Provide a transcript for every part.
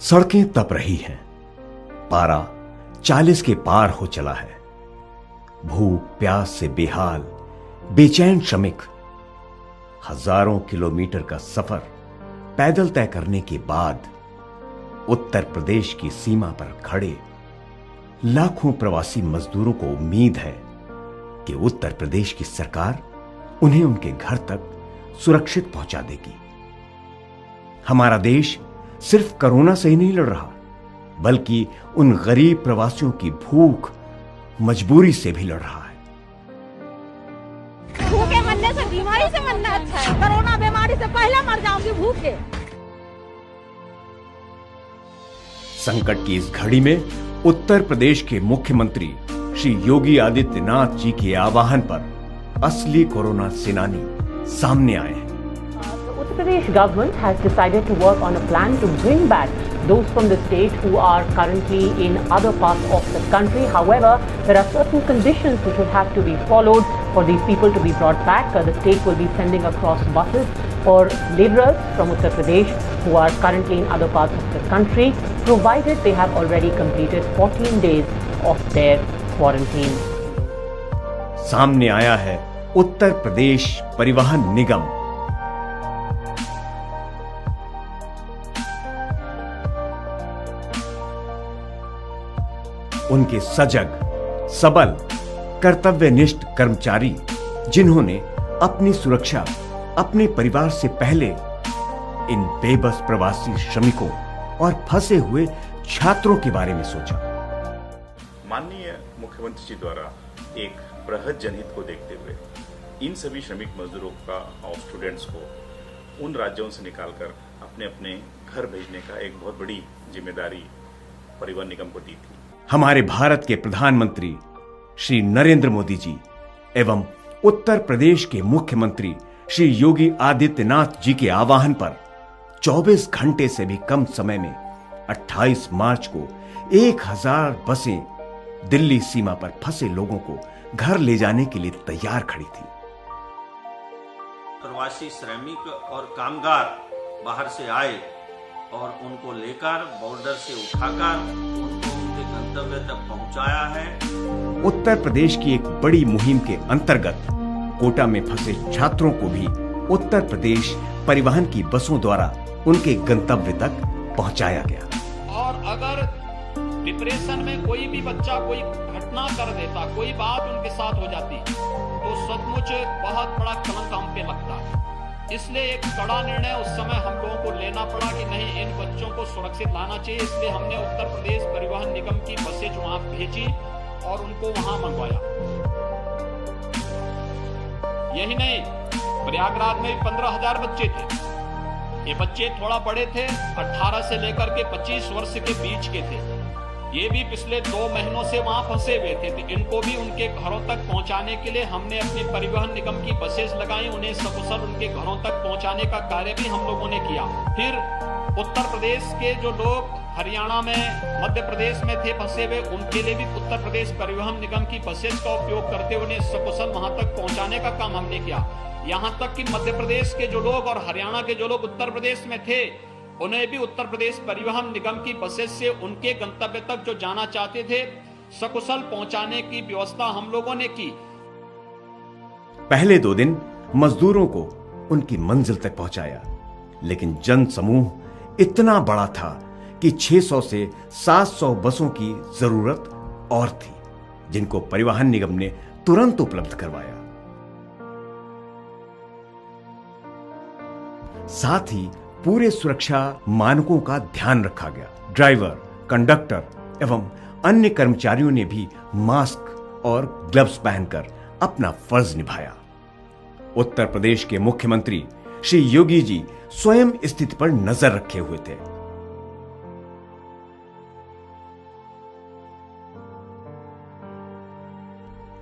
सड़कें तप रही हैं, पारा 40 के पार हो चला है। भूख प्यास से बेहाल बेचैन श्रमिक हजारों किलोमीटर का सफर पैदल तय करने के बाद उत्तर प्रदेश की सीमा पर खड़े लाखों प्रवासी मजदूरों को उम्मीद है कि उत्तर प्रदेश की सरकार उन्हें उनके घर तक सुरक्षित पहुंचा देगी। हमारा देश सिर्फ कोरोना से ही नहीं लड़ रहा, बल्कि उन गरीब प्रवासियों की भूख मजबूरी से भी लड़ रहा है। भूखे मरने से बीमारी से मरना अच्छा है। कोरोना बीमारी से पहले मर जाऊंगी भूखे। संकट की इस घड़ी में उत्तर प्रदेश के मुख्यमंत्री श्री योगी आदित्यनाथ जी के आह्वान पर असली कोरोना सेनानी सामने आए हैं। Uttar Pradesh government has decided to work on a plan to bring back those from the state who are currently in other parts of the country. However, there are certain conditions which will have to be followed for these people to be brought back. The state will be sending across buses for laborers from Uttar Pradesh who are currently in other parts of the country, provided they have already completed 14 days of their quarantine. सामने आया है उत्तर प्रदेश परिवहन निगम। उनके सजग, सबल, कर्तव्यनिष्ठ कर्मचारी जिन्होंने अपनी सुरक्षा अपने परिवार से पहले इन बेबस प्रवासी श्रमिकों और फंसे हुए छात्रों के बारे में सोचा। माननीय मुख्यमंत्री जी द्वारा एक बृहद जनहित को देखते हुए इन सभी श्रमिक मजदूरों का और स्टूडेंट्स को उन राज्यों से निकालकर अपने अपने घर भेजने का एक बहुत बड़ी जिम्मेदारी परिवहन निगम को दी थी। हमारे भारत के प्रधानमंत्री श्री नरेंद्र मोदी जी एवं उत्तर प्रदेश के मुख्यमंत्री श्री योगी आदित्यनाथ जी के आह्वान पर 24 घंटे से भी कम समय में 28 मार्च को 1000 बसें दिल्ली सीमा पर फंसे लोगों को घर ले जाने के लिए तैयार खड़ी थी। प्रवासी श्रमिक और कामगार बाहर से आए और उनको लेकर बॉर्डर से उठाकर उनको उनके गंतव्य तक पहुंचाया है। उत्तर प्रदेश की एक बड़ी मुहिम के अंतर्गत कोटा में फंसे छात्रों को भी उत्तर प्रदेश परिवहन की बसों द्वारा उनके गंतव्य तक पहुंचाया गया। और अगर डिप्रेशन में कोई भी बच्चा कोई घटना कर देता, कोई बात उनके साथ हो जाती, तो सचमुच बहुत बड़ा कलंक हम पे लगता। इसलिए एक कड़ा निर्णय उस समय हम लोगों को लेना पड़ा कि नहीं, इन बच्चों को सुरक्षित लाना चाहिए। इसलिए हमने उत्तर प्रदेश परिवहन निगम की बसें जो वहां भेजी और उनको वहां मंगवाया। यही नहीं, प्रयागराज में भी 15,000 बच्चे थे। ये बच्चे थोड़ा बड़े थे, 18 से लेकर के 25 वर्ष के बीच के थे। ये भी पिछले 2 महीनों से वहां फंसे हुए थे, तो इनको भी उनके घरों तक पहुंचाने के लिए हमने अपने परिवहन निगम की बसेस लगाई। उन्हें सकुशल उनके घरों तक पहुंचाने का कार्य भी हम लोगों ने किया। फिर उत्तर प्रदेश के जो लोग हरियाणा में, मध्य प्रदेश में थे फंसे हुए, उनके लिए भी उत्तर प्रदेश परिवहन निगम की बसेस का उपयोग करते हुए उन्हें सकुशल वहां तक पहुंचाने का काम हमने किया। यहाँ तक कि मध्य प्रदेश के जो लोग और हरियाणा के जो लोग उत्तर प्रदेश में थे, उन्हें भी उत्तर प्रदेश परिवहन निगम की बसेस से उनके गंतव्य तक जो जाना चाहते थे सकुशल पहुंचाने की व्यवस्था हम लोगों ने की। पहले 2 दिन मजदूरों को उनकी मंजिल तक पहुंचाया, लेकिन जन समूह इतना बड़ा था कि 600 से 700 बसों की जरूरत और थी, जिनको परिवहन निगम ने तुरंत उपलब्ध करवाया। साथ ही पूरे सुरक्षा मानकों का ध्यान रखा गया। ड्राइवर, कंडक्टर एवं अन्य कर्मचारियों ने भी मास्क और ग्लव्स पहनकर अपना फर्ज निभाया। उत्तर प्रदेश के मुख्यमंत्री श्री योगी जी स्वयं स्थिति पर नजर रखे हुए थे।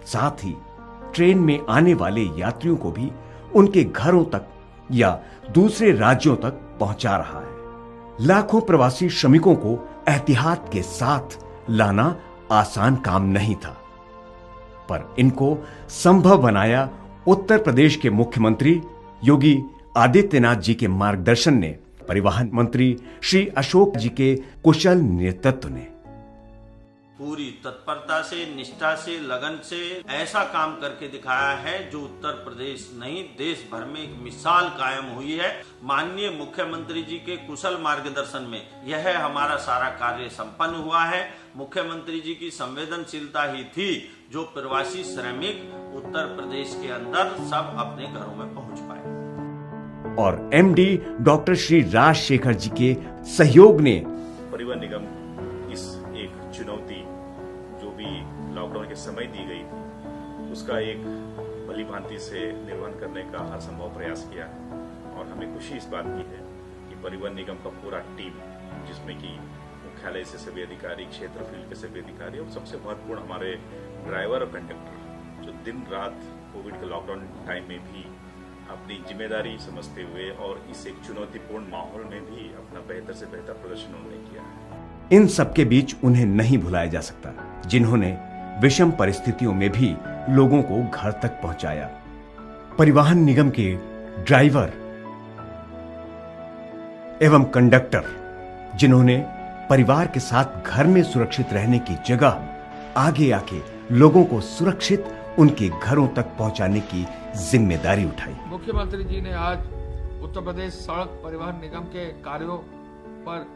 साथ ही ट्रेन में आने वाले यात्रियों को भी उनके घरों तक या दूसरे राज्यों तक पहुंचा रहा है। लाखों प्रवासी श्रमिकों को एहतियात के साथ लाना आसान काम नहीं था, पर इनको संभव बनाया उत्तर प्रदेश के मुख्यमंत्री योगी आदित्यनाथ जी के मार्गदर्शन ने परिवहन मंत्री श्री अशोक जी के कुशल नेतृत्व ने पूरी तत्परता से, निष्ठा से, लगन से ऐसा काम करके दिखाया है जो उत्तर प्रदेश नहीं देश भर में एक मिसाल कायम हुई है। माननीय मुख्यमंत्री जी के कुशल मार्गदर्शन में यह हमारा सारा कार्य संपन्न हुआ है। मुख्यमंत्री जी की संवेदनशीलता ही थी जो प्रवासी श्रमिक उत्तर प्रदेश के अंदर सब अपने घरों में पहुंच पाए। और एमडी डॉक्टर श्री राजशेखर जी के सहयोग ने परिवहन निगम इस एक चुनौती जो भी लॉकडाउन के समय दी गई थी उसका एक भली भांति से निर्वहन करने का हर संभव प्रयास किया है। और हमें खुशी इस बात की है कि परिवहन निगम का पूरा टीम, जिसमें कि मुख्यालय से सभी अधिकारी, क्षेत्र फील्ड के सभी अधिकारी और सबसे महत्वपूर्ण हमारे ड्राइवर और कंडक्टर, जो दिन रात कोविड के लॉकडाउन टाइम में भी अपनी जिम्मेदारी समझते हुए और इस एक चुनौतीपूर्ण माहौल में भी अपना बेहतर से बेहतर प्रदर्शन उन्होंने किया है। इन सबके बीच उन्हें नहीं भुलाया जा सकता जिन्होंने विषम परिस्थितियों में भी लोगों को घर तक पहुंचाया। परिवहन निगम के ड्राइवर एवं कंडक्टर जिन्होंने परिवार के साथ घर में सुरक्षित रहने की जगह आगे आके लोगों को सुरक्षित उनके घरों तक पहुंचाने की जिम्मेदारी उठाई। मुख्यमंत्री जी ने आज उत्तर प्रदेश सड़क परिवहन निगम के कार्यों पर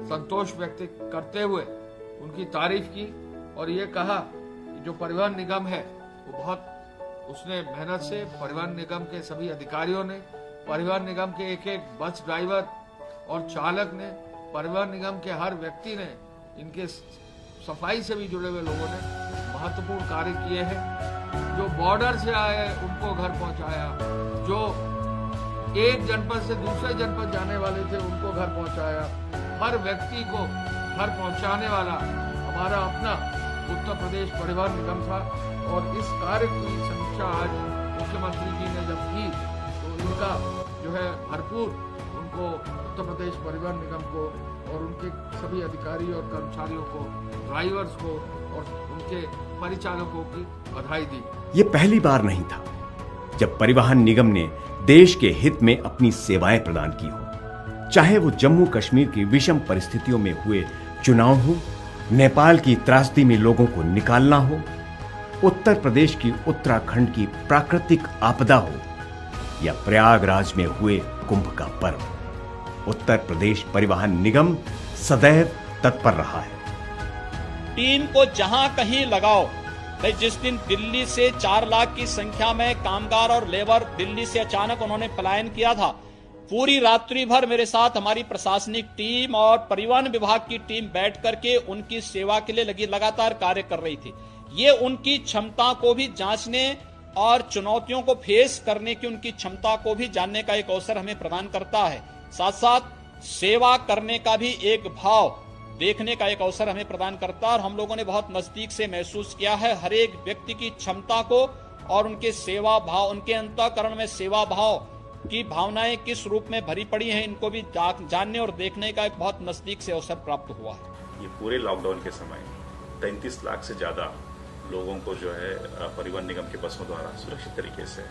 संतोष व्यक्त करते हुए उनकी तारीफ की और ये कहा कि जो परिवहन निगम है वो बहुत उसने मेहनत से, परिवहन निगम के सभी अधिकारियों ने, परिवहन निगम के एक एक बस ड्राइवर और चालक ने, परिवहन निगम के हर व्यक्ति ने, इनके सफाई से भी जुड़े हुए लोगों ने महत्वपूर्ण कार्य किए हैं। जो बॉर्डर से आए उनको घर पहुंचाया, जो एक जनपद से दूसरे जनपद जाने वाले थे उनको घर पहुंचाया। हर व्यक्ति को घर पहुंचाने वाला हमारा अपना उत्तर प्रदेश परिवहन निगम था। और इस कार्य की समीक्षा आज मुख्यमंत्री जी ने जब की तो इनका जो है भरपूर उनको उत्तर प्रदेश परिवहन निगम को और उनके सभी अधिकारी और कर्मचारियों को, ड्राइवर्स को और उनके परिचालकों की बधाई दी। ये पहली बार नहीं था जब परिवहन निगम ने देश के हित में अपनी सेवाएं प्रदान की हो, चाहे वो जम्मू कश्मीर की विषम परिस्थितियों में हुए चुनाव हो, नेपाल की त्रासदी में लोगों को निकालना हो, उत्तर प्रदेश की उत्तराखंड की प्राकृतिक आपदा हो या प्रयागराज में हुए कुंभ का पर्व। उत्तर प्रदेश परिवहन निगम सदैव तत्पर रहा है। टीम को जहां कहीं लगाओ। जिस दिन दिल्ली से 4 लाख की संख्या में कामगार और लेबर दिल्ली से अचानक उन्होंने पलायन किया था, पूरी रात्रि भर मेरे साथ हमारी प्रशासनिक टीम और परिवहन विभाग की टीम बैठ करके उनकी सेवा के लिए लगी लगातार कार्य कर रही थी। ये उनकी क्षमता को भी जांचने और चुनौतियों को फेस करने की उनकी क्षमता को भी जानने का एक अवसर हमें प्रदान करता है। साथ साथ सेवा करने का भी एक भाव देखने का एक अवसर हमें प्रदान करता है। और हम लोगों ने बहुत नजदीक से महसूस किया है हर एक व्यक्ति की क्षमता को और उनके सेवा भाव, उनके अंतःकरण में सेवा भाव की भावनाएं किस रूप में भरी पड़ी हैं, इनको भी जानने और देखने का एक बहुत नजदीक से अवसर प्राप्त हुआ है। ये पूरे लॉकडाउन के समय 33 लाख से ज्यादा लोगों को जो है परिवहन निगम के बसों द्वारा सुरक्षित तरीके से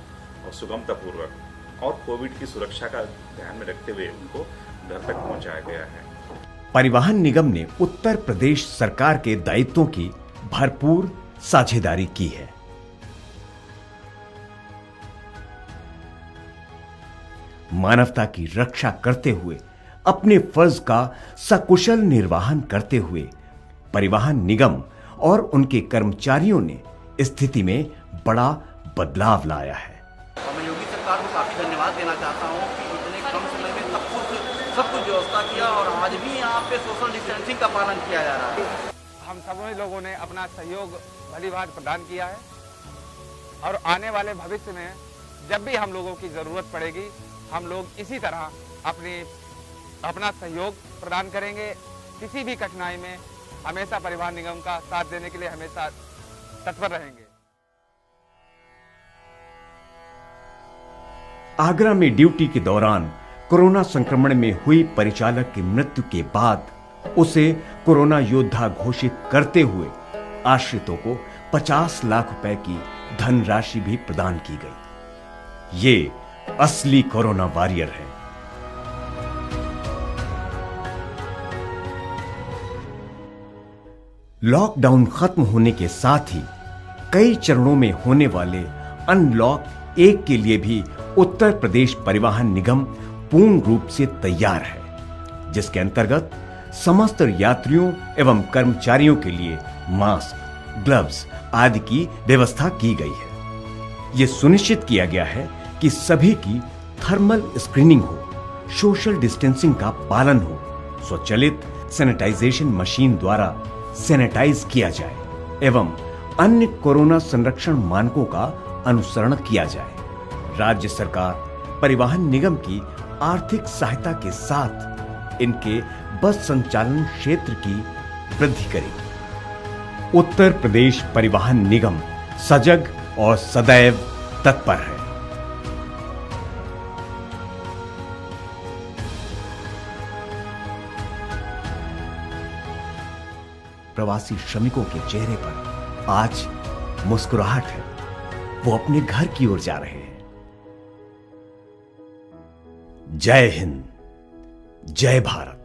और सुगमता पूर्वक और कोविड की सुरक्षा का ध्यान में रखते हुए उनको घर तक पहुंचाया गया है। परिवहन निगम ने उत्तर प्रदेश सरकार के दायित्वों की भरपूर साझेदारी की है। मानवता की रक्षा करते हुए अपने फर्ज का सकुशल निर्वहन करते हुए परिवहन निगम और उनके कर्मचारियों ने स्थिति में बड़ा बदलाव लाया है। मैं योगी सरकार को काफी धन्यवाद देना चाहता हूँ कि इतने कम समय में सब कुछ व्यवस्था किया और आज भी यहाँ पे सोशल डिस्टेंसिंग का पालन किया जा रहा है। हम सभी लोगों ने अपना सहयोग भली भांति प्रदान किया है और आने वाले भविष्य में जब भी हम लोगों की जरूरत पड़ेगी हम लोग इसी तरह अपना सहयोग प्रदान करेंगे। किसी भी कठिनाई में हमेशा परिवहन निगम का साथ देने के लिए हमेशा तत्पर रहेंगे। आगरा में ड्यूटी के दौरान कोरोना संक्रमण में हुई परिचालक की मृत्यु के बाद उसे कोरोना योद्धा घोषित करते हुए आश्रितों को 50 लाख रुपए की धनराशि भी प्रदान की गई। ये असली कोरोना वॉरियर है। लॉकडाउन खत्म होने के साथ ही कई चरणों में होने वाले अनलॉक 1 के लिए भी उत्तर प्रदेश परिवहन निगम पूर्ण रूप से तैयार है, जिसके अंतर्गत समस्त यात्रियों एवं कर्मचारियों के लिए मास्क, ग्लव्स आदि की व्यवस्था की गई है। यह सुनिश्चित किया गया है कि सभी की थर्मल स्क्रीनिंग हो, सोशल डिस्टेंसिंग का पालन हो, स्वचालित सैनिटाइजेशन मशीन द्वारा सैनिटाइज किया जाए एवं अन्य कोरोना संरक्षण मानकों का अनुसरण किया जाए। राज्य सरकार परिवहन निगम की आर्थिक सहायता के साथ इनके बस संचालन क्षेत्र की वृद्धि करेगी। उत्तर प्रदेश परिवहन निगम सजग और सदैव तत्पर है। प्रवासी श्रमिकों के चेहरे पर आज मुस्कुराहट है, वो अपने घर की ओर जा रहे हैं। जय हिंद, जय भारत।